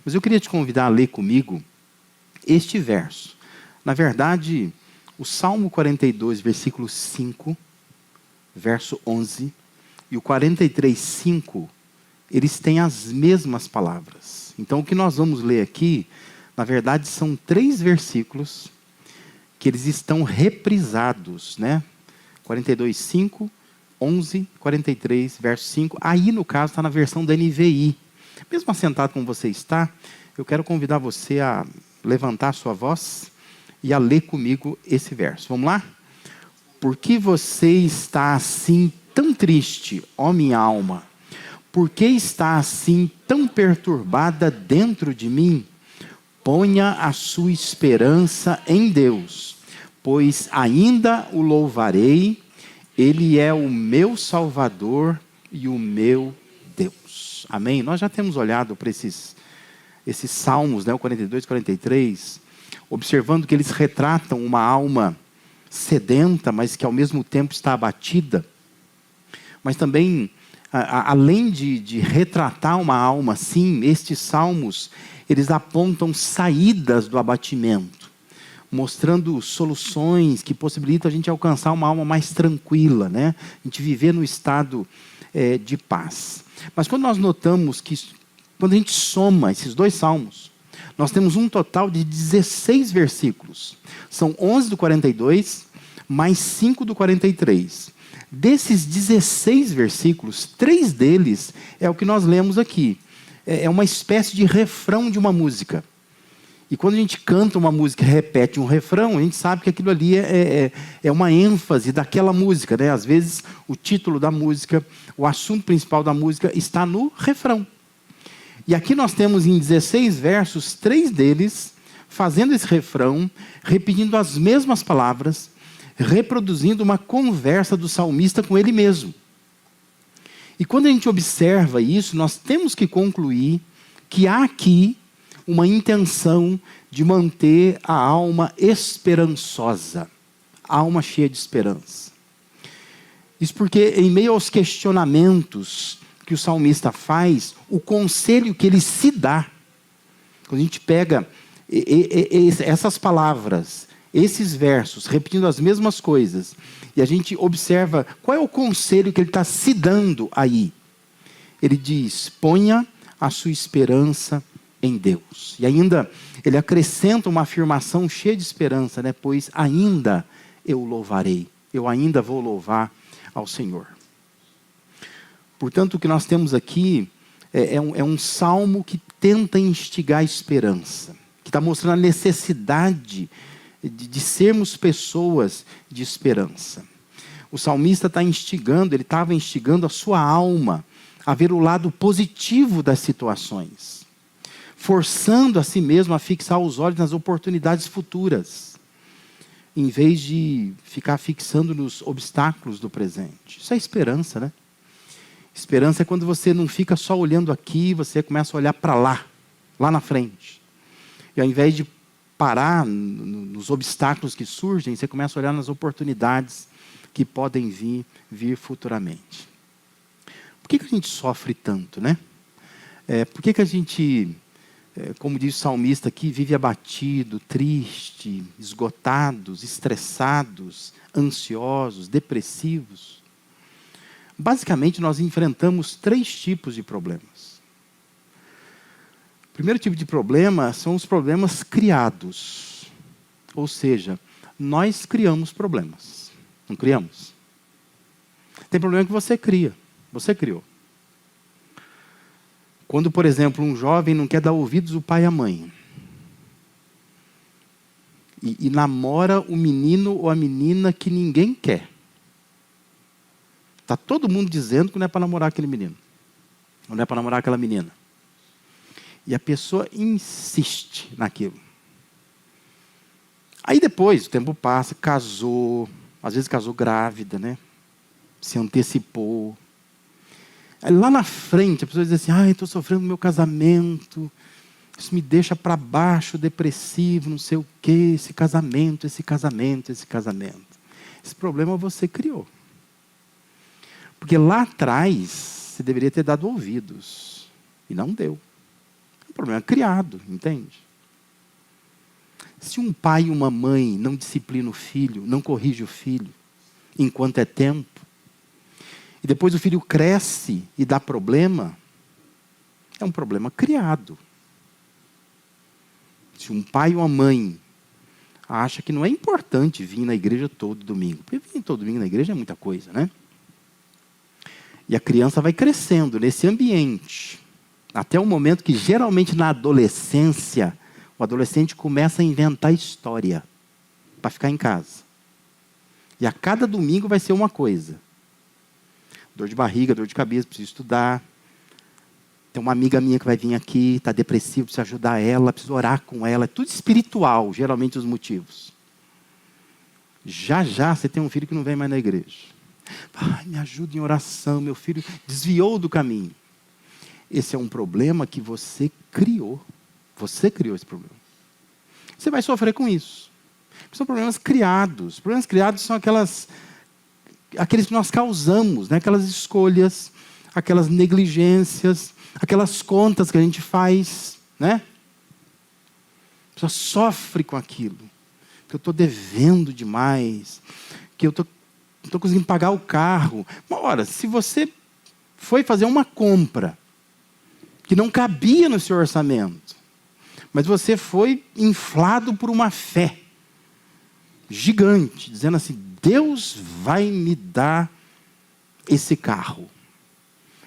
Mas eu queria te convidar a ler comigo este verso. Na verdade, o Salmo 42, versículo 5, verso 11, e o 43, 5, eles têm as mesmas palavras. Então, o que nós vamos ler aqui, na verdade, são 3 versículos que eles estão reprisados, né? 42, 5, 11, 43, verso 5. Aí, no caso, está na versão da NVI. Mesmo assentado como você está, eu quero convidar você a levantar a sua voz e a ler comigo esse verso. Vamos lá? Por que você está assim tão triste, ó minha alma? Por que está assim tão perturbada dentro de mim? Ponha a sua esperança em Deus, pois ainda o louvarei. Ele é o meu Salvador e o meu Deus. Amém? Nós já temos olhado para esses salmos, né, o 42 e 43, observando que eles retratam uma alma sedenta, mas que ao mesmo tempo está abatida. Mas também, além de retratar uma alma assim, estes salmos, eles apontam saídas do abatimento, mostrando soluções que possibilitam a gente alcançar uma alma mais tranquila, né? A gente viver no estado de paz. Mas quando nós notamos que, quando a gente soma esses 2 salmos, nós temos um total de 16 versículos. São 11 do 42, mais 5 do 43. Desses 16 versículos, 3 deles é o que nós lemos aqui. É uma espécie de refrão de uma música. E quando a gente canta uma música e repete um refrão, a gente sabe que aquilo ali é uma ênfase daquela música, né? Às vezes, o título da música, o assunto principal da música está no refrão. E aqui nós temos em 16 versos, 3 deles fazendo esse refrão, repetindo as mesmas palavras, reproduzindo uma conversa do salmista com ele mesmo. E quando a gente observa isso, nós temos que concluir que há aqui uma intenção de manter a alma esperançosa, a alma cheia de esperança. Isso porque, em meio aos questionamentos que o salmista faz, o conselho que ele se dá, quando a gente pega essas palavras, esses versos, repetindo as mesmas coisas, e a gente observa qual é o conselho que ele está se dando aí. Ele diz: ponha a sua esperança em Deus. E ainda ele acrescenta uma afirmação cheia de esperança, né? Pois ainda eu louvarei, eu ainda vou louvar ao Senhor. Portanto, o que nós temos aqui é um salmo que tenta instigar a esperança, que está mostrando a necessidade de sermos pessoas de esperança. O salmista está instigando, ele estava instigando a sua alma a ver o lado positivo das situações, forçando a si mesmo a fixar os olhos nas oportunidades futuras, em vez de ficar fixando nos obstáculos do presente. Isso é esperança, né? Esperança é quando você não fica só olhando aqui, você começa a olhar para lá na frente. E ao invés de parar nos obstáculos que surgem, você começa a olhar nas oportunidades que podem vir futuramente. Por que a gente sofre tanto, né? Por que a gente, como diz o salmista aqui, vive abatido, triste, esgotados, estressados, ansiosos, depressivos? Basicamente, nós enfrentamos 3 tipos de problemas. O primeiro tipo de problema são os problemas criados. Ou seja, nós criamos problemas. Não criamos? Tem problema que você cria. Você criou. Quando, por exemplo, um jovem não quer dar ouvidos ao pai e à mãe, e namora o menino ou a menina que ninguém quer. Está todo mundo dizendo que não é para namorar aquele menino. Ou não é para namorar aquela menina. E a pessoa insiste naquilo. Aí depois, o tempo passa, casou. Às vezes casou grávida, né? Se antecipou. Aí lá na frente, a pessoa diz assim: ai, estou sofrendo no meu casamento. Isso me deixa para baixo, depressivo, não sei o quê. Esse casamento. Esse problema você criou. Porque lá atrás, você deveria ter dado ouvidos. E não deu. problema criado, entende? Se um pai e uma mãe não disciplinam o filho, não corrige o filho, enquanto é tempo, e depois o filho cresce e dá problema, é um problema criado. Se um pai ou uma mãe acha que não é importante vir na igreja todo domingo, porque vir todo domingo na igreja é muita coisa, né? E a criança vai crescendo nesse ambiente, até o momento que, geralmente na adolescência, o adolescente começa a inventar história para ficar em casa. E a cada domingo vai ser uma coisa. Dor de barriga, dor de cabeça, preciso estudar. Tem uma amiga minha que vai vir aqui, está depressiva, preciso ajudar ela, preciso orar com ela. É tudo espiritual, geralmente os motivos. Já já você tem um filho que não vem mais na igreja. Pai, me ajuda em oração, meu filho desviou do caminho. Esse é um problema que você criou. Você criou esse problema. Você vai sofrer com isso. São problemas criados. Problemas criados são aqueles que nós causamos, né? Aquelas escolhas, aquelas negligências, aquelas contas que a gente faz, né? A pessoa sofre com aquilo. Que eu estou devendo demais, que eu não estou conseguindo pagar o carro. Ora, se você foi fazer uma compra que não cabia no seu orçamento, mas você foi inflado por uma fé gigante, dizendo assim, Deus vai me dar esse carro.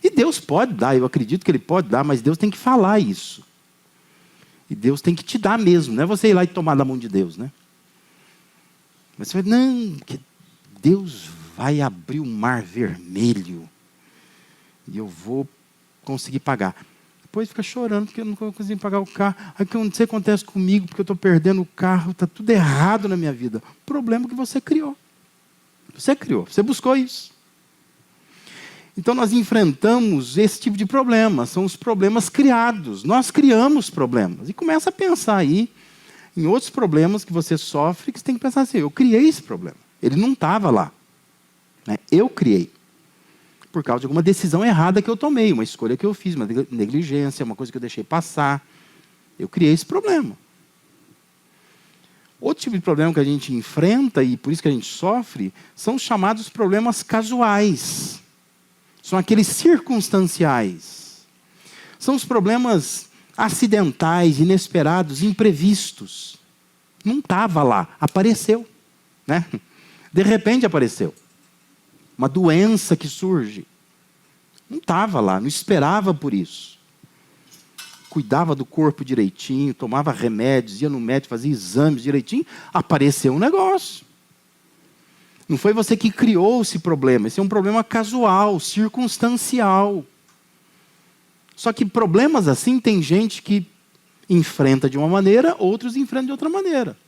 E Deus pode dar, eu acredito que Ele pode dar, mas Deus tem que falar isso. E Deus tem que te dar mesmo, não é você ir lá e tomar da mão de Deus, né? Mas você vai, não, que Deus vai abrir o mar vermelho e eu vou conseguir pagar. Depois fica chorando porque eu não consigo pagar o carro. Aí que não sei o que acontece comigo porque eu estou perdendo o carro, está tudo errado na minha vida. O problema é que você criou. Você criou, você buscou isso. Então nós enfrentamos esse tipo de problema, são os problemas criados. Nós criamos problemas. E começa a pensar aí em outros problemas que você sofre, que você tem que pensar assim, eu criei esse problema. Ele não estava lá. Né? Eu criei. Por causa de alguma decisão errada que eu tomei, uma escolha que eu fiz, uma negligência, uma coisa que eu deixei passar. Eu criei esse problema. Outro tipo de problema que a gente enfrenta, e por isso que a gente sofre, são os chamados problemas casuais. São aqueles circunstanciais. São os problemas acidentais, inesperados, imprevistos. Não estava lá, apareceu. Né? De repente apareceu. Uma doença que surge. Não estava lá, não esperava por isso. Cuidava do corpo direitinho, tomava remédios, ia no médico, fazia exames direitinho, apareceu um negócio. Não foi você que criou esse problema, esse é um problema casual, circunstancial. Só que problemas assim tem gente que enfrenta de uma maneira, outros enfrentam de outra maneira.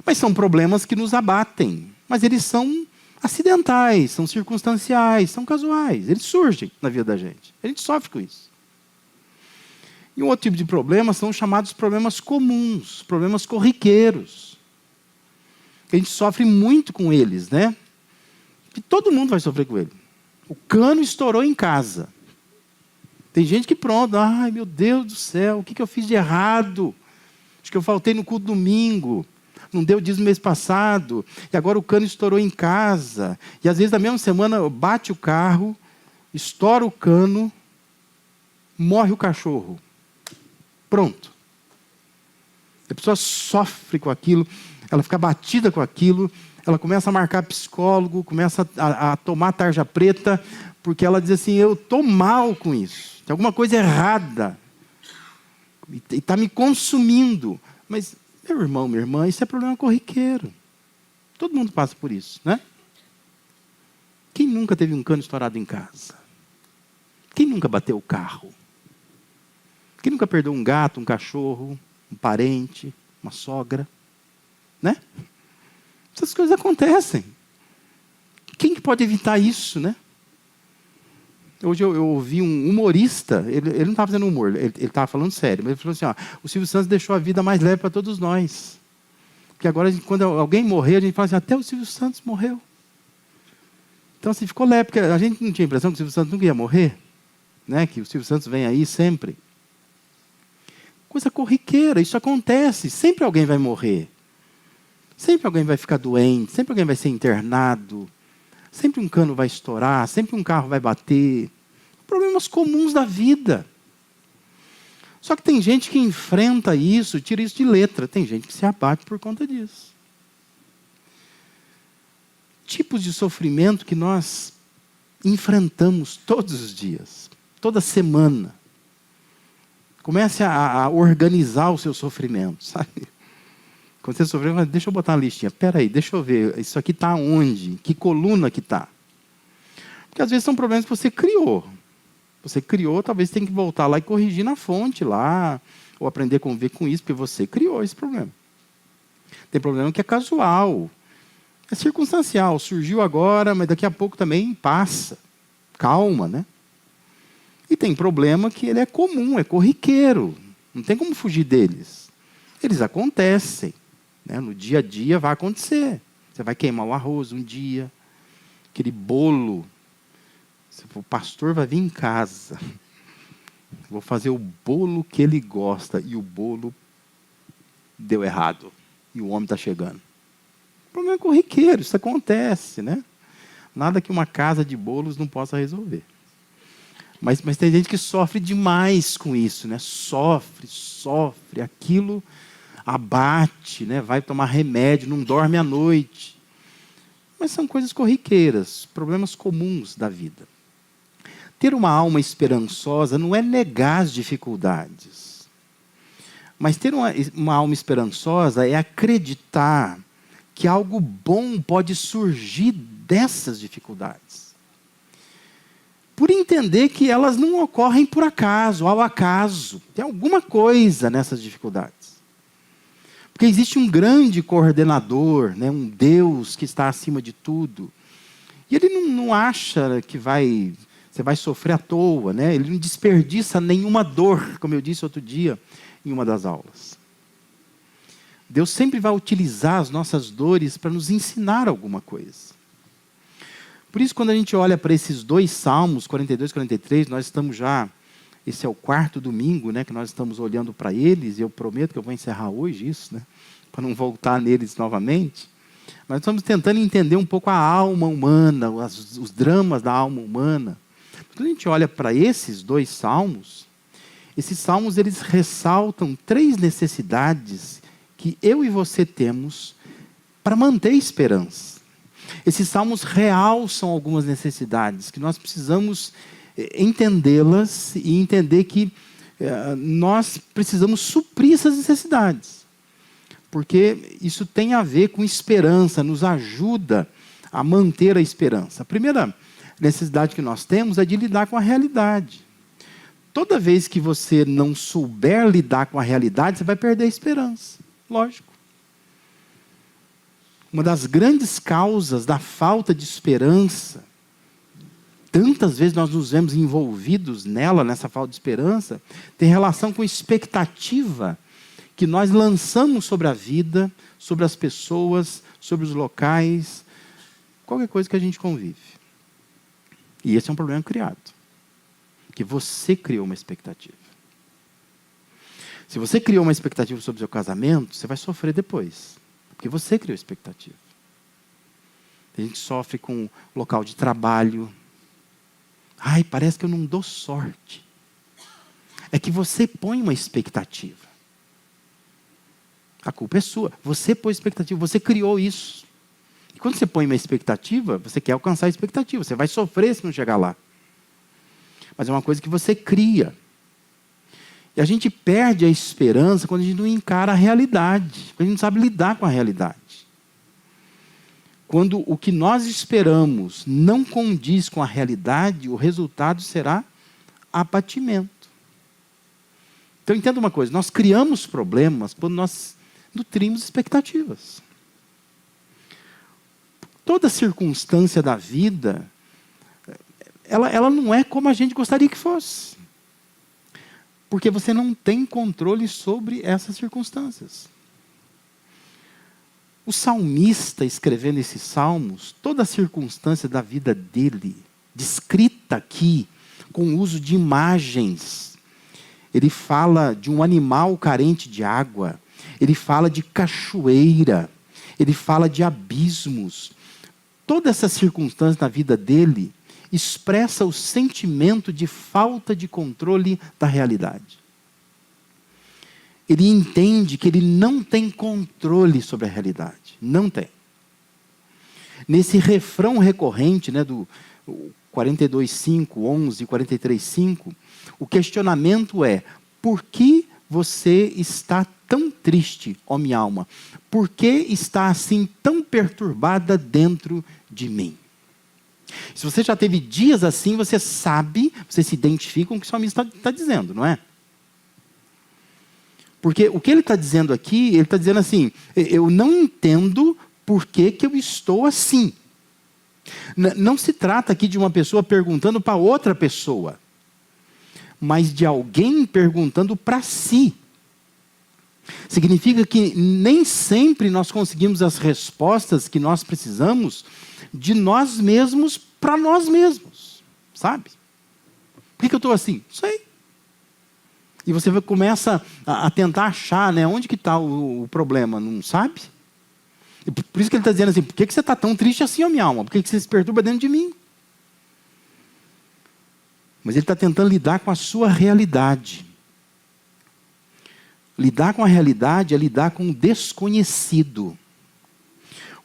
Mas são problemas que nos abatem, mas eles são acidentais, são circunstanciais, são casuais. Eles surgem na vida da gente. A gente sofre com isso. E um outro tipo de problema são os chamados problemas comuns, problemas corriqueiros. A gente sofre muito com eles, né? E todo mundo vai sofrer com ele. O cano estourou em casa. Tem gente que pronto, ai meu Deus do céu, o que eu fiz de errado? Acho que eu faltei no culto domingo. Não deu dízimo mês passado, e agora o cano estourou em casa. E às vezes na mesma semana bate o carro, estoura o cano, morre o cachorro. Pronto. A pessoa sofre com aquilo, ela fica batida com aquilo, ela começa a marcar psicólogo, começa a tomar tarja preta, porque ela diz assim, eu estou mal com isso, tem alguma coisa errada, e está me consumindo. Mas, meu irmão, minha irmã, isso é problema corriqueiro. Todo mundo passa por isso, né? Quem nunca teve um cano estourado em casa? Quem nunca bateu o carro? Quem nunca perdeu um gato, um cachorro, um parente, uma sogra? Né? Essas coisas acontecem. Quem que pode evitar isso, né? Hoje eu ouvi um humorista, ele não estava fazendo humor, ele estava falando sério, mas ele falou assim, ó, o Silvio Santos deixou a vida mais leve para todos nós. Porque agora, quando alguém morrer, a gente fala assim, até o Silvio Santos morreu. Então, assim, ficou leve, porque a gente não tinha a impressão que o Silvio Santos nunca ia morrer, né? Que o Silvio Santos vem aí sempre. Coisa corriqueira, isso acontece. Sempre alguém vai morrer. Sempre alguém vai ficar doente, sempre alguém vai ser internado. Sempre um cano vai estourar, sempre um carro vai bater. Problemas comuns da vida. Só que tem gente que enfrenta isso, tira isso de letra. Tem gente que se abate por conta disso. Tipos de sofrimento que nós enfrentamos todos os dias, toda semana. Comece a organizar o seu sofrimento, sabe? Quando você sofreu, deixa eu botar uma listinha. Espera aí, deixa eu ver, isso aqui está onde? Que coluna que está? Porque às vezes são problemas que você criou. Você criou, talvez você tenha que voltar lá e corrigir na fonte lá, ou aprender a conviver com isso, porque você criou esse problema. Tem problema que é casual, é circunstancial, surgiu agora, mas daqui a pouco também passa. Calma, né? E tem problema que ele é comum, é corriqueiro, não tem como fugir deles. Eles acontecem, né? No dia a dia vai acontecer. Você vai queimar o arroz um dia, aquele bolo. O pastor vai vir em casa, vou fazer o bolo que ele gosta, e o bolo deu errado, e o homem está chegando. O problema é corriqueiro, isso acontece, né? Nada que uma casa de bolos não possa resolver. Mas tem gente que sofre demais com isso, né? Sofre, aquilo abate, né? Vai tomar remédio, não dorme à noite. Mas são coisas corriqueiras, problemas comuns da vida. Ter uma alma esperançosa não é negar as dificuldades. Mas ter uma alma esperançosa é acreditar que algo bom pode surgir dessas dificuldades. Por entender que elas não ocorrem por acaso, ao acaso. Tem alguma coisa nessas dificuldades. Porque existe um grande coordenador, né, um Deus que está acima de tudo. E ele não acha que você vai sofrer à toa, né? Ele não desperdiça nenhuma dor, como eu disse outro dia em uma das aulas. Deus sempre vai utilizar as nossas dores para nos ensinar alguma coisa. Por isso, quando a gente olha para esses dois salmos, 42 e 43, nós estamos já, esse é o 4º domingo, né, que nós estamos olhando para eles, e eu prometo que eu vou encerrar hoje isso, né, para não voltar neles novamente. Nós estamos tentando entender um pouco a alma humana, os dramas da alma humana. Quando a gente olha para esses dois salmos, esses salmos eles ressaltam 3 necessidades que eu e você temos para manter a esperança. Esses salmos realçam algumas necessidades que nós precisamos entendê-las e entender que nós precisamos suprir essas necessidades. Porque isso tem a ver com esperança, nos ajuda a manter a esperança. A primeira necessidade que nós temos é de lidar com a realidade. Toda vez que você não souber lidar com a realidade, você vai perder a esperança. Lógico. Uma das grandes causas da falta de esperança, tantas vezes nós nos vemos envolvidos nela, nessa falta de esperança, tem relação com a expectativa que nós lançamos sobre a vida, sobre as pessoas, sobre os locais, qualquer coisa que a gente convive. E esse é um problema criado. Que você criou uma expectativa. Se você criou uma expectativa sobre o seu casamento, você vai sofrer depois. Porque você criou a expectativa. A gente sofre com o local de trabalho. Ai, parece que eu não dou sorte. É que você põe uma expectativa. A culpa é sua. Você pôs expectativa, você criou isso. E quando você põe uma expectativa, você quer alcançar a expectativa. Você vai sofrer se não chegar lá. Mas é uma coisa que você cria. E a gente perde a esperança quando a gente não encara a realidade. Quando a gente não sabe lidar com a realidade. Quando o que nós esperamos não condiz com a realidade, o resultado será abatimento. Então entenda uma coisa, nós criamos problemas quando nós nutrimos expectativas. Toda circunstância da vida, ela não é como a gente gostaria que fosse. Porque você não tem controle sobre essas circunstâncias. O salmista, escrevendo esses salmos, toda a circunstância da vida dele, descrita aqui, com o uso de imagens, ele fala de um animal carente de água, ele fala de cachoeira, ele fala de abismos. Toda essa circunstância na vida dele expressa o sentimento de falta de controle da realidade. Ele entende que ele não tem controle sobre a realidade. Não tem. Nesse refrão recorrente, né, do 42:5, 11, 43:5, o questionamento é: por que você está tão triste, ó minha alma? Por que está assim tão perturbada dentro de mim? Se você já teve dias assim, você sabe, você se identifica com o que o salmista está dizendo, não é? Porque o que ele está dizendo aqui, ele está dizendo assim: eu não entendo por que eu estou assim. Não se trata aqui de uma pessoa perguntando para outra pessoa, mas de alguém perguntando para si. Significa que nem sempre nós conseguimos as respostas que nós precisamos de nós mesmos para nós mesmos, sabe? Por que eu estou assim? Não sei. E você começa a tentar achar, né, onde que está o problema, não sabe? E por isso que ele está dizendo assim: por que você está tão triste assim, ó minha alma? Por que você se perturba dentro de mim? Mas ele está tentando lidar com a sua realidade. Lidar com a realidade é lidar com o desconhecido.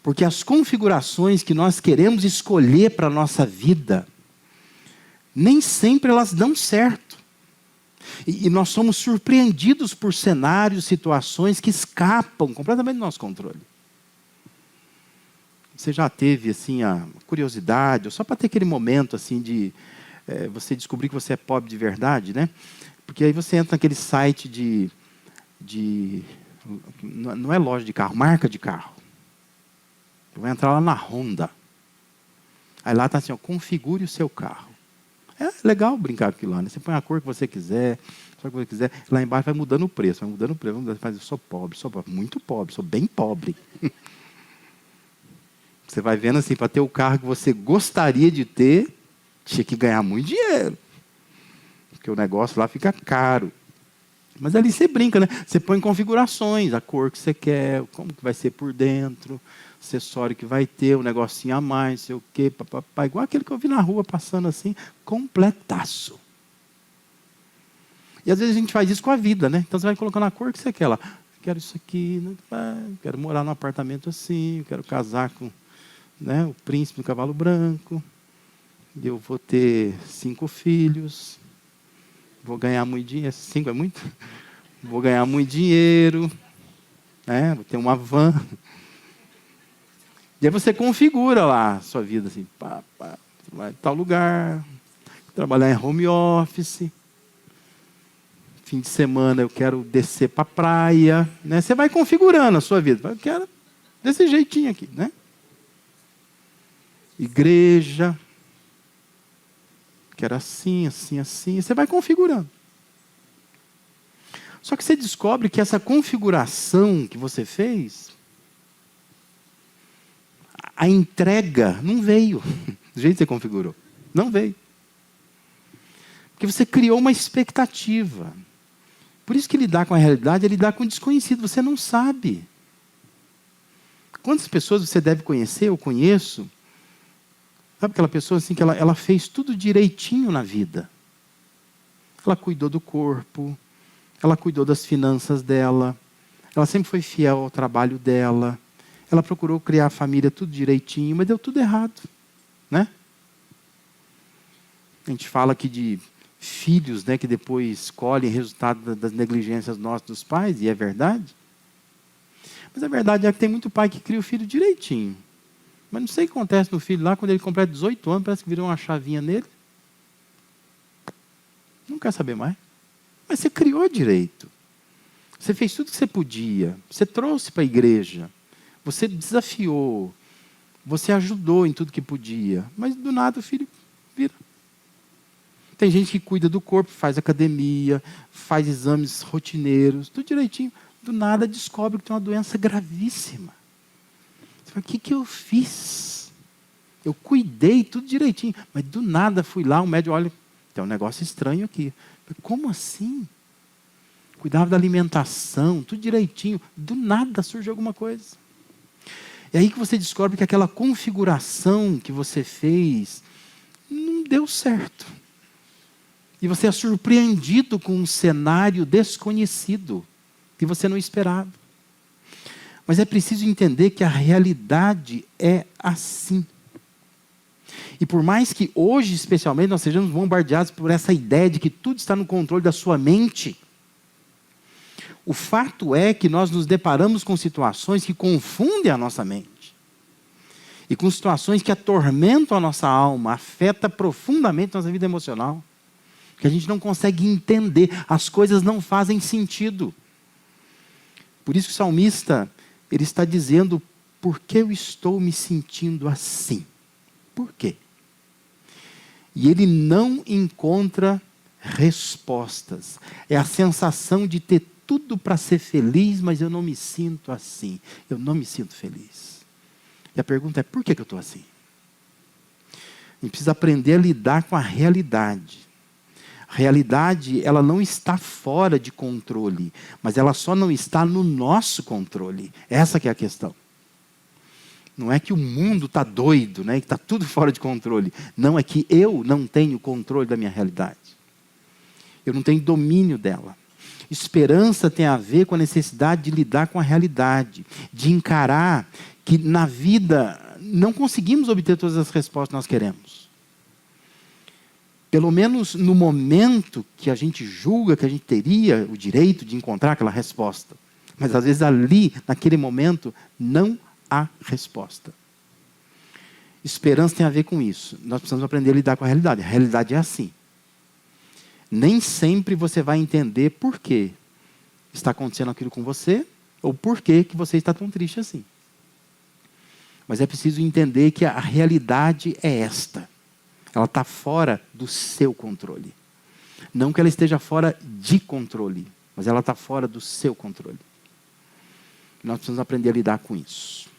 Porque as configurações que nós queremos escolher para a nossa vida, nem sempre elas dão certo. E nós somos surpreendidos por cenários, situações que escapam completamente do nosso controle. Você já teve assim a curiosidade, ou só para ter aquele momento assim de você descobrir que você é pobre de verdade, né? Porque aí você entra naquele site não é loja de carro, marca de carro. Vai entrar lá na Honda. Aí lá está assim, ó, configure o seu carro. É legal brincar com aquilo lá, né? Você põe a cor que você quiser, só que você quiser. Lá embaixo vai mudando o preço, vai mudando o preço. Mas eu sou pobre, muito pobre, sou bem pobre. Você vai vendo assim, para ter o carro que você gostaria de ter, tinha que ganhar muito dinheiro. Porque o negócio lá fica caro. Mas ali você brinca, né? Você põe configurações, a cor que você quer, como que vai ser por dentro, acessório que vai ter, um negocinho a mais, sei o quê, papapá. Igual aquele que eu vi na rua passando assim, completaço. E às vezes a gente faz isso com a vida, né? Então você vai colocando a cor que você quer lá. Quero isso aqui, quero morar num apartamento assim, quero casar com, né, o príncipe do cavalo branco, eu vou ter 5 filhos, vou ganhar muito dinheiro. 5 é muito? Vou ganhar muito dinheiro, né? Vou ter uma van. E aí você configura lá a sua vida assim, vai em tal lugar, trabalhar em home office, fim de semana eu quero descer para a praia, né? Você vai configurando a sua vida. Eu quero desse jeitinho aqui, né? Igreja, quero assim, assim, assim. Você vai configurando. Só que você descobre que essa configuração que você fez, a entrega não veio do jeito que você configurou. Não veio. Porque você criou uma expectativa. Por isso que lidar com a realidade é lidar com o desconhecido. Você não sabe. Quantas pessoas você deve conhecer, eu conheço, sabe aquela pessoa assim que ela fez tudo direitinho na vida. Ela cuidou do corpo, ela cuidou das finanças dela, ela sempre foi fiel ao trabalho dela, ela procurou criar a família tudo direitinho, mas deu tudo errado, né? A gente fala aqui de filhos, né, que depois colhem resultado das negligências nossas dos pais, e é verdade. Mas a verdade é que tem muito pai que cria o filho direitinho. Mas não sei o que acontece no filho lá, quando ele completa 18 anos, parece que virou uma chavinha nele. Não quer saber mais. Mas você criou direito. Você fez tudo o que você podia. Você trouxe para a igreja. Você desafiou. Você ajudou em tudo que podia. Mas do nada o filho vira. Tem gente que cuida do corpo, faz academia, faz exames rotineiros, tudo direitinho. Do nada descobre que tem uma doença gravíssima. Você fala, o que eu fiz? Eu cuidei tudo direitinho, mas do nada fui lá, o médico olha, tem um negócio estranho aqui. Como assim? cuidava da alimentação, tudo direitinho. Do nada surge alguma coisa. É aí que você descobre que aquela configuração que você fez não deu certo. E você é surpreendido com um cenário desconhecido, que você não esperava. Mas é preciso entender que a realidade é assim. E por mais que hoje, especialmente, nós sejamos bombardeados por essa ideia de que tudo está no controle da sua mente, o fato é que nós nos deparamos com situações que confundem a nossa mente. E com situações que atormentam a nossa alma, afetam profundamente a nossa vida emocional. Que a gente não consegue entender, as coisas não fazem sentido. Por isso que o salmista, ele está dizendo, por que eu estou me sentindo assim? Por quê? E ele não encontra respostas. É a sensação de ter tudo para ser feliz, mas eu não me sinto assim. Eu não me sinto feliz. E a pergunta é, por que eu estou assim? A gente precisa aprender a lidar com a realidade. A realidade, ela não está fora de controle, mas ela só não está no nosso controle. Essa que é a questão. Não é que o mundo está doido, né, que está tudo fora de controle. Não, é que eu não tenho controle da minha realidade. Eu não tenho domínio dela. Esperança tem a ver com a necessidade de lidar com a realidade, de encarar que na vida não conseguimos obter todas as respostas que nós queremos. Pelo menos no momento que a gente julga que a gente teria o direito de encontrar aquela resposta. Mas às vezes ali, naquele momento, não há resposta. Esperança tem a ver com isso. Nós precisamos aprender a lidar com a realidade. A realidade é assim. Nem sempre você vai entender por que está acontecendo aquilo com você, ou por que você está tão triste assim. Mas é preciso entender que a realidade é esta. Ela está fora do seu controle. Não que ela esteja fora de controle, mas ela está fora do seu controle. Nós precisamos aprender a lidar com isso.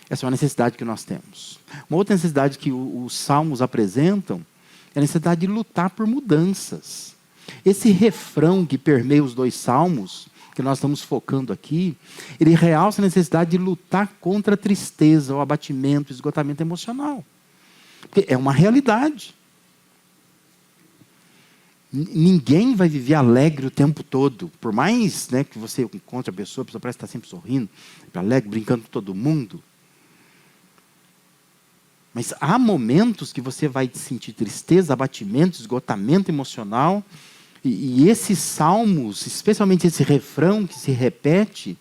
Essa é uma necessidade que nós temos. Uma outra necessidade que os salmos apresentam é a necessidade de lutar por mudanças. Esse refrão que permeia os dois salmos, que nós estamos focando aqui, ele realça a necessidade de lutar contra a tristeza, o abatimento, o esgotamento emocional. Porque é uma realidade. Ninguém vai viver alegre o tempo todo. Por mais, né, que você encontre a pessoa parece estar sempre sorrindo, alegre, brincando com todo mundo. Mas há momentos que você vai sentir tristeza, abatimento, esgotamento emocional. E esses salmos, especialmente esse refrão que se repete,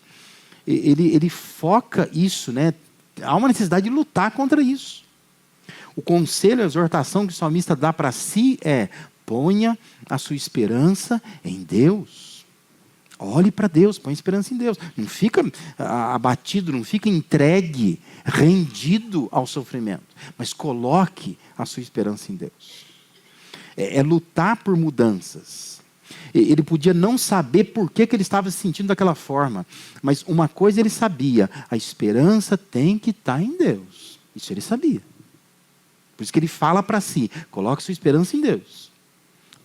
ele foca isso, né? Há uma necessidade de lutar contra isso. O conselho, a exortação que o salmista dá para si é: ponha a sua esperança em Deus. Olhe para Deus, põe esperança em Deus. Não fica abatido, não fica entregue, rendido ao sofrimento. Mas coloque a sua esperança em Deus. É lutar por mudanças. Ele podia não saber por que ele estava se sentindo daquela forma. Mas uma coisa ele sabia: a esperança tem que estar em Deus. Isso ele sabia. Por isso que ele fala para si: coloque sua esperança em Deus.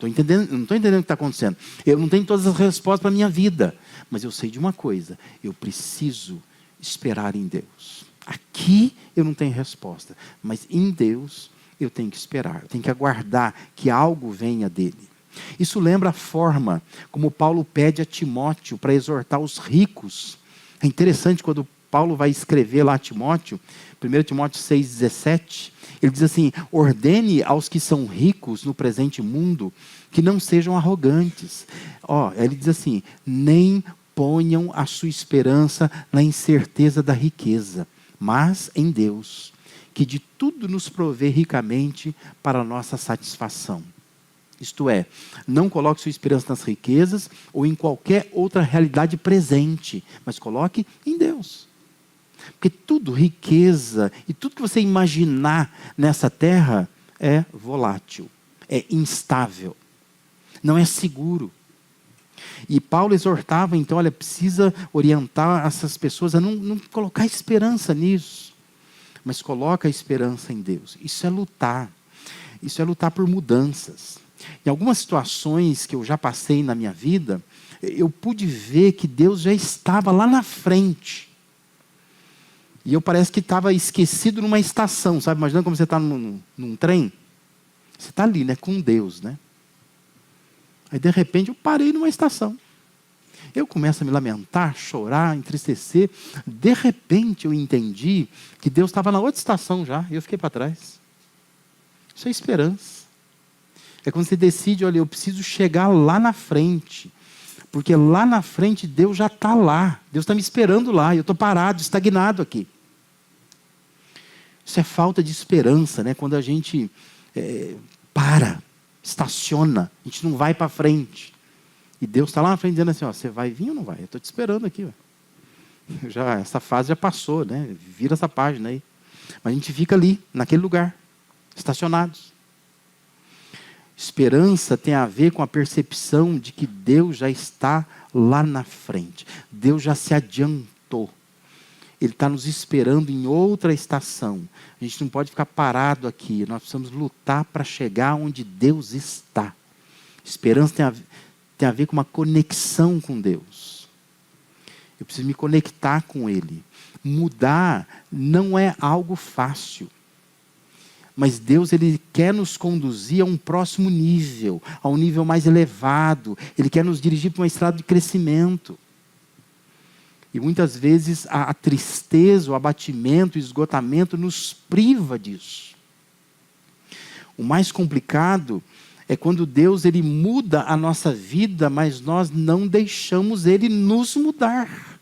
Não estou entendendo o que está acontecendo. Eu não tenho todas as respostas para a minha vida. Mas eu sei de uma coisa: eu preciso esperar em Deus. Aqui eu não tenho resposta. Mas em Deus eu tenho que esperar. Eu tenho que aguardar que algo venha dele. Isso lembra a forma como Paulo pede a Timóteo para exortar os ricos. É interessante quando Paulo vai escrever lá a Timóteo, 1 Timóteo 6,17, ele diz assim: ordene aos que são ricos no presente mundo que não sejam arrogantes. Ele diz assim: nem ponham a sua esperança na incerteza da riqueza, mas em Deus, que de tudo nos provê ricamente para a nossa satisfação. Isto é, não coloque sua esperança nas riquezas ou em qualquer outra realidade presente, mas coloque em Deus. Porque tudo, riqueza e tudo que você imaginar nessa terra é volátil, é instável, não é seguro. E Paulo exortava, então, precisa orientar essas pessoas a não colocar esperança nisso, mas coloca a esperança em Deus. Isso é lutar por mudanças. Em algumas situações que eu já passei na minha vida, eu pude ver que Deus já estava lá na frente. E eu parece que estava esquecido numa estação, sabe? Imaginando como você está num trem. Você está ali, né? Com Deus, né? Aí, de repente, eu parei numa estação. Eu começo a me lamentar, chorar, entristecer. De repente, eu entendi que Deus estava na outra estação já. E eu fiquei para trás. Isso é esperança. É quando você decide, olha, eu preciso chegar lá na frente. Porque lá na frente, Deus já está lá. Deus está me esperando lá. E eu estou parado, estagnado aqui. Isso é falta de esperança, né? Quando a gente para, estaciona, a gente não vai para frente. E Deus está lá na frente dizendo assim, ó, você vai vir ou não vai? Eu estou te esperando aqui. Ó. Essa fase já passou, né? Vira essa página aí. Mas a gente fica ali, naquele lugar, estacionados. Esperança tem a ver com a percepção de que Deus já está lá na frente. Deus já se adiantou. Ele está nos esperando em outra estação. A gente não pode ficar parado aqui. Nós precisamos lutar para chegar onde Deus está. Esperança tem a ver com uma conexão com Deus. Eu preciso me conectar com Ele. Mudar não é algo fácil. Mas Deus, Ele quer nos conduzir a um próximo nível, a um nível mais elevado. Ele quer nos dirigir para uma estrada de crescimento. E muitas vezes a tristeza, o abatimento, o esgotamento nos priva disso. O mais complicado é quando Deus ele muda a nossa vida, mas nós não deixamos Ele nos mudar.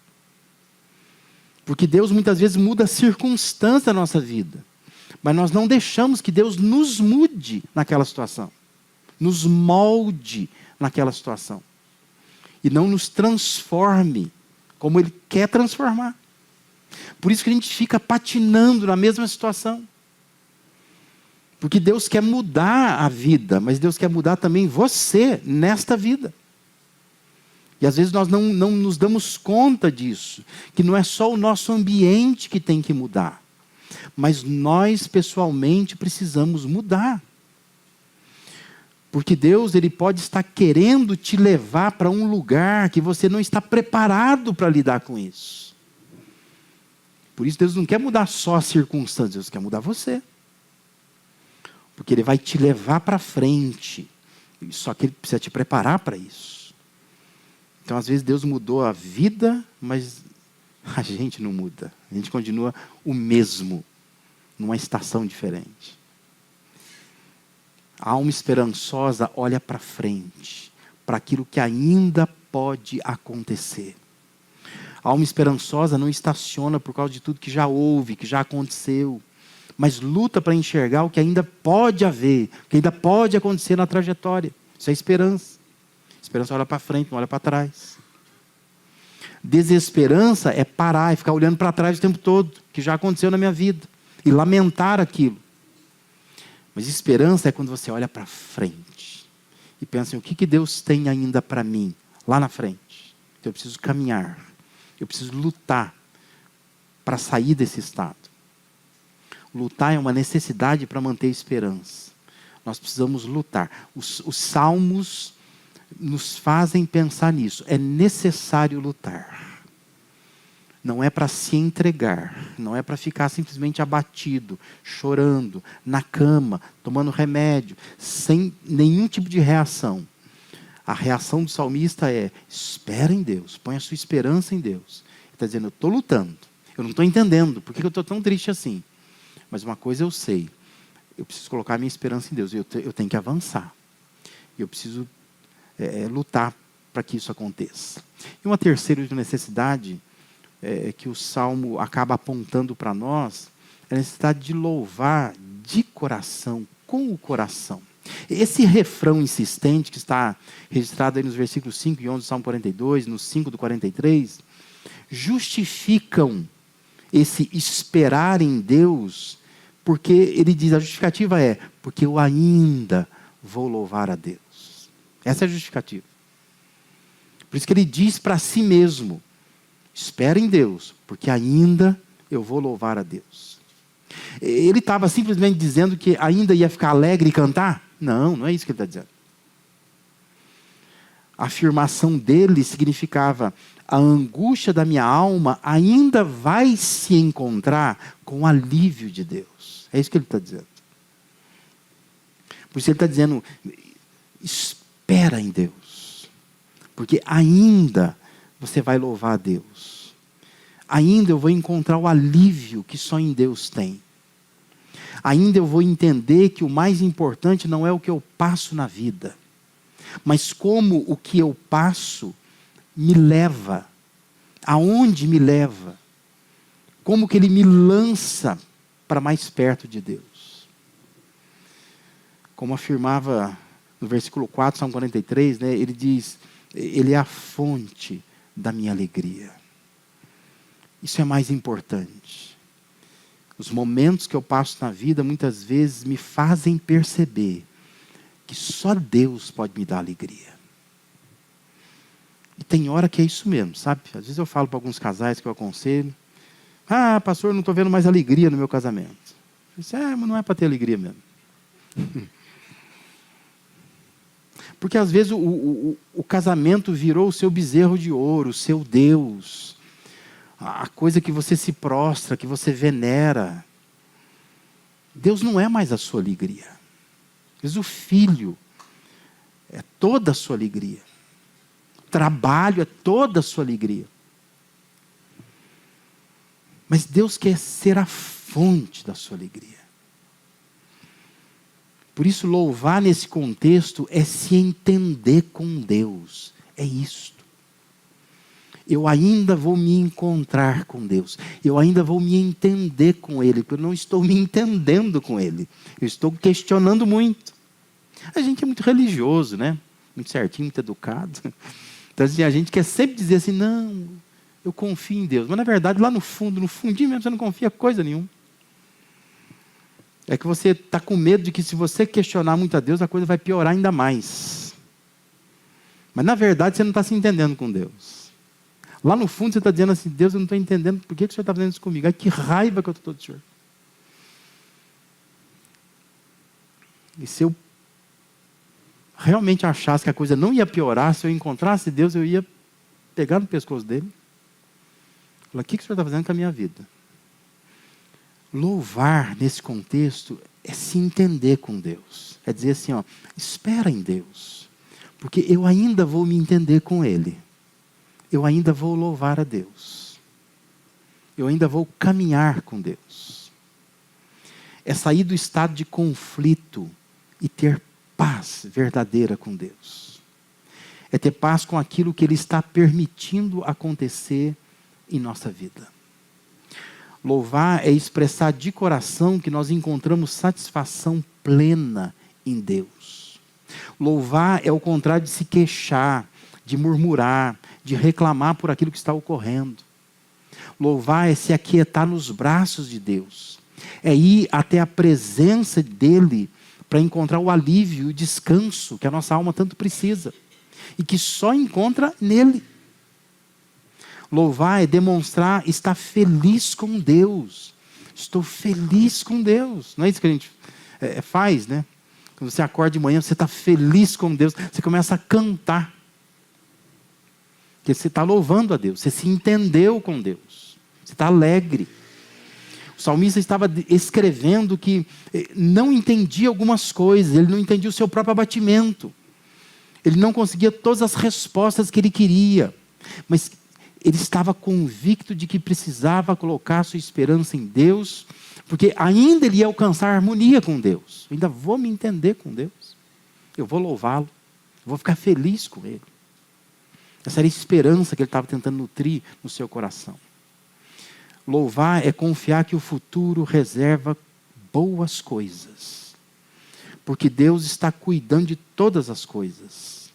Porque Deus muitas vezes muda a circunstância da nossa vida. Mas nós não deixamos que Deus nos mude naquela situação. Nos molde naquela situação. E não nos transforme como Ele quer transformar. Por isso que a gente fica patinando na mesma situação. Porque Deus quer mudar a vida, mas Deus quer mudar também você nesta vida. E às vezes nós não nos damos conta disso. Que não é só o nosso ambiente que tem que mudar. Mas nós, pessoalmente, precisamos mudar. Porque Deus ele pode estar querendo te levar para um lugar que você não está preparado para lidar com isso. Por isso Deus não quer mudar só as circunstâncias, Deus quer mudar você. Porque Ele vai te levar para frente. Só que Ele precisa te preparar para isso. Então, às vezes, Deus mudou a vida, mas a gente não muda. A gente continua o mesmo, numa estação diferente. A alma esperançosa olha para frente, para aquilo que ainda pode acontecer. A alma esperançosa não estaciona por causa de tudo que já houve, que já aconteceu, mas luta para enxergar o que ainda pode haver, o que ainda pode acontecer na trajetória. Isso é esperança. Esperança olha para frente, não olha para trás. Desesperança é parar e ficar olhando para trás o tempo todo, que já aconteceu na minha vida, e lamentar aquilo. Mas esperança é quando você olha para frente e pensa em o que Deus tem ainda para mim, lá na frente. Então eu preciso caminhar, eu preciso lutar para sair desse estado. Lutar é uma necessidade para manter a esperança. Nós precisamos lutar. Os salmos nos fazem pensar nisso. É necessário lutar. Não é para se entregar, não é para ficar simplesmente abatido, chorando, na cama, tomando remédio, sem nenhum tipo de reação. A reação do salmista é, espera em Deus, põe a sua esperança em Deus. Ele está dizendo, eu estou lutando, eu não estou entendendo, por que eu estou tão triste assim? Mas uma coisa eu sei, eu preciso colocar a minha esperança em Deus, eu tenho que avançar. Eu preciso lutar para que isso aconteça. E uma terceira necessidade que o Salmo acaba apontando para nós, é a necessidade de louvar de coração, com o coração. Esse refrão insistente que está registrado aí nos versículos 5 e 11 do Salmo 42, no 5 do 43, justificam esse esperar em Deus, porque ele diz, a justificativa é, porque eu ainda vou louvar a Deus. Essa é a justificativa. Por isso que ele diz para si mesmo, espera em Deus, porque ainda eu vou louvar a Deus. Ele estava simplesmente dizendo que ainda ia ficar alegre e cantar? Não, não é isso que ele está dizendo. A afirmação dele significava: a angústia da minha alma ainda vai se encontrar com o alívio de Deus. É isso que ele está dizendo. Por isso ele está dizendo: espera em Deus, porque ainda você vai louvar a Deus. Ainda eu vou encontrar o alívio que só em Deus tem. Ainda eu vou entender que o mais importante não é o que eu passo na vida, mas como o que eu passo me leva, aonde me leva, como que ele me lança para mais perto de Deus. Como afirmava no versículo 4, Salmo 43, né, ele diz: ele é a fonte da minha alegria. Isso é mais importante. Os momentos que eu passo na vida, muitas vezes, me fazem perceber que só Deus pode me dar alegria. E tem hora que é isso mesmo, sabe? Às vezes eu falo para alguns casais que eu aconselho: ah, pastor, não estou vendo mais alegria no meu casamento. Eu disse: mas não é para ter alegria mesmo. Porque às vezes o casamento virou o seu bezerro de ouro, o seu Deus. A coisa que você se prostra, que você venera. Deus não é mais a sua alegria. Às vezes o filho é toda a sua alegria. O trabalho é toda a sua alegria. Mas Deus quer ser a fonte da sua alegria. Por isso, louvar nesse contexto é se entender com Deus. É isto. Eu ainda vou me encontrar com Deus. Eu ainda vou me entender com Ele, porque eu não estou me entendendo com Ele. Eu estou questionando muito. A gente é muito religioso, né? Muito certinho, muito educado. Então, assim, a gente quer sempre dizer assim: não, eu confio em Deus. Mas, na verdade, lá no fundo, no fundinho mesmo, você não confia em coisa nenhuma. É que você está com medo de que, se você questionar muito a Deus, a coisa vai piorar ainda mais. Mas, na verdade, você não está se entendendo com Deus. Lá no fundo você está dizendo assim: Deus, eu não estou entendendo por que o Senhor está fazendo isso comigo. Ai, que raiva que eu estou do Senhor. E se eu realmente achasse que a coisa não ia piorar, se eu encontrasse Deus, eu ia pegar no pescoço dele. Falar: o que o Senhor está fazendo com a minha vida? Louvar nesse contexto é se entender com Deus. É dizer assim: espera em Deus, porque eu ainda vou me entender com Ele. Eu ainda vou louvar a Deus. Eu ainda vou caminhar com Deus. É sair do estado de conflito e ter paz verdadeira com Deus. É ter paz com aquilo que Ele está permitindo acontecer em nossa vida. Louvar é expressar de coração que nós encontramos satisfação plena em Deus. Louvar é o contrário de se queixar, de murmurar, de reclamar por aquilo que está ocorrendo. Louvar é se aquietar nos braços de Deus. É ir até a presença dEle para encontrar o alívio e o descanso que a nossa alma tanto precisa. E que só encontra nele. Louvar é demonstrar estar feliz com Deus. Estou feliz com Deus. Não é isso que a gente faz, né? Quando você acorda de manhã, você está feliz com Deus. Você começa a cantar. Porque você está louvando a Deus, você se entendeu com Deus, você está alegre. O salmista estava escrevendo que não entendia algumas coisas, ele não entendia o seu próprio abatimento, ele não conseguia todas as respostas que ele queria, mas ele estava convicto de que precisava colocar sua esperança em Deus, porque ainda ele ia alcançar harmonia com Deus. Eu ainda vou me entender com Deus, eu vou louvá-lo, vou ficar feliz com Ele. Essa era a esperança que ele estava tentando nutrir no seu coração. Louvar é confiar que o futuro reserva boas coisas. Porque Deus está cuidando de todas as coisas.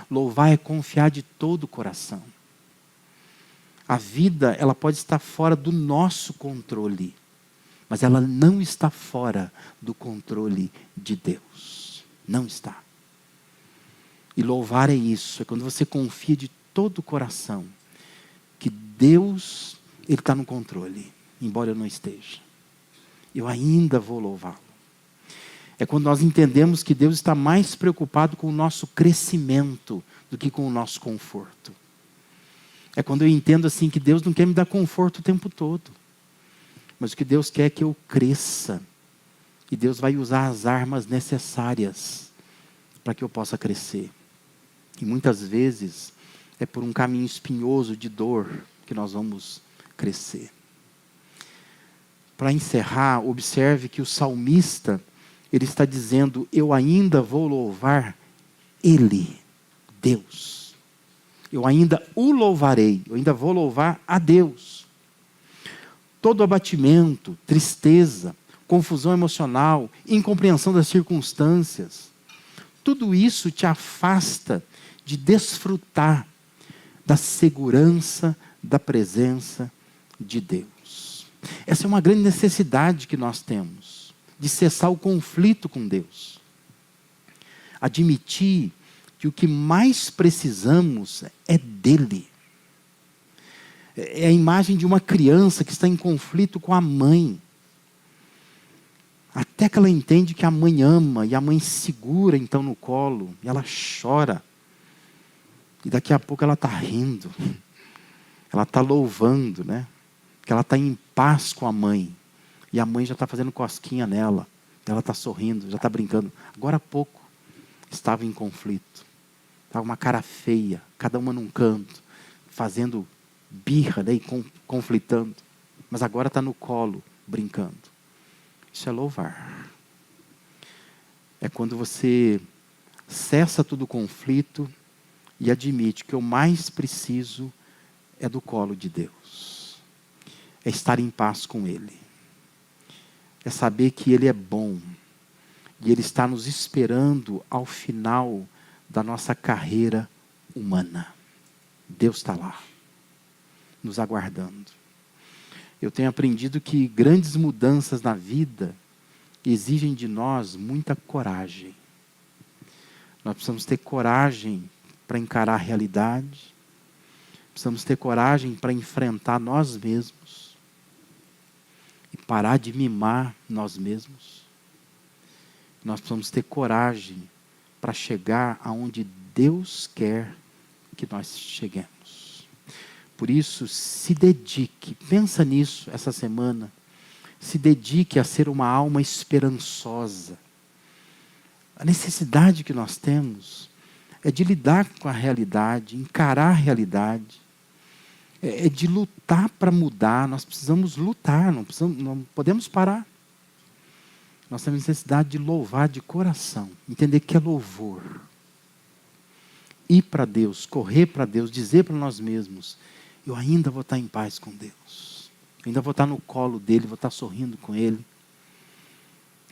Louvar é confiar de todo o coração. A vida, ela pode estar fora do nosso controle, mas ela não está fora do controle de Deus. Não está. E louvar é isso, é quando você confia de todo o coração que Deus, Ele está no controle, embora eu não esteja. Eu ainda vou louvá-lo. É quando nós entendemos que Deus está mais preocupado com o nosso crescimento do que com o nosso conforto. É quando eu entendo assim que Deus não quer me dar conforto o tempo todo. Mas o que Deus quer é que eu cresça. E Deus vai usar as armas necessárias para que eu possa crescer. E muitas vezes é por um caminho espinhoso de dor que nós vamos crescer. Para encerrar, observe que o salmista, ele está dizendo: eu ainda vou louvar Ele, Deus. Eu ainda o louvarei, eu ainda vou louvar a Deus. Todo abatimento, tristeza, confusão emocional, incompreensão das circunstâncias, tudo isso te afasta de desfrutar da segurança da presença de Deus. Essa é uma grande necessidade que nós temos, de cessar o conflito com Deus. Admitir que o que mais precisamos é dEle. É a imagem de uma criança que está em conflito com a mãe. Até que ela entende que a mãe ama, e a mãe segura então no colo, e ela chora. E daqui a pouco ela está rindo, ela está louvando, né? Que ela está em paz com a mãe. E a mãe já está fazendo cosquinha nela, ela está sorrindo, já está brincando. Agora há pouco estava em conflito, estava uma cara feia, cada uma num canto, fazendo birra, né? E conflitando. Mas agora está no colo, brincando. Isso é louvar. É quando você cessa todo o conflito e admite que o mais preciso é do colo de Deus. É estar em paz com Ele. É saber que Ele é bom. E Ele está nos esperando ao final da nossa carreira humana. Deus está lá, nos aguardando. Eu tenho aprendido que grandes mudanças na vida exigem de nós muita coragem. Nós precisamos ter coragem para encarar a realidade. Precisamos ter coragem para enfrentar nós mesmos. E parar de mimar nós mesmos. Nós precisamos ter coragem para chegar aonde Deus quer que nós cheguemos. Por isso, se dedique, pensa nisso essa semana, se dedique a ser uma alma esperançosa. A necessidade que nós temos é de lidar com a realidade, encarar a realidade, é de lutar para mudar. Nós precisamos lutar, não podemos parar. Nós temos necessidade de louvar de coração, entender que é louvor. Ir para Deus, correr para Deus, dizer para nós mesmos: eu ainda vou estar em paz com Deus. Eu ainda vou estar no colo dEle, vou estar sorrindo com Ele.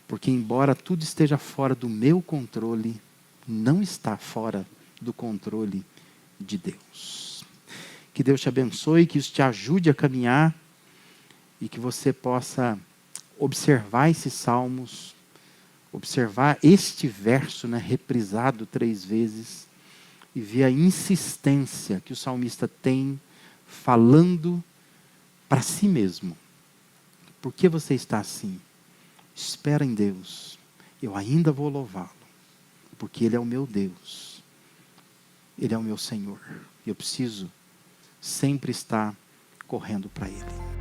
Porque embora tudo esteja fora do meu controle, não está fora do controle de Deus. Que Deus te abençoe, que isso te ajude a caminhar e que você possa observar esses salmos, observar este verso, né, reprisado 3 vezes e ver a insistência que o salmista tem falando para si mesmo. Por que você está assim? Espera em Deus. Eu ainda vou louvá-lo, porque Ele é o meu Deus. Ele é o meu Senhor. Eu preciso sempre estar correndo para Ele.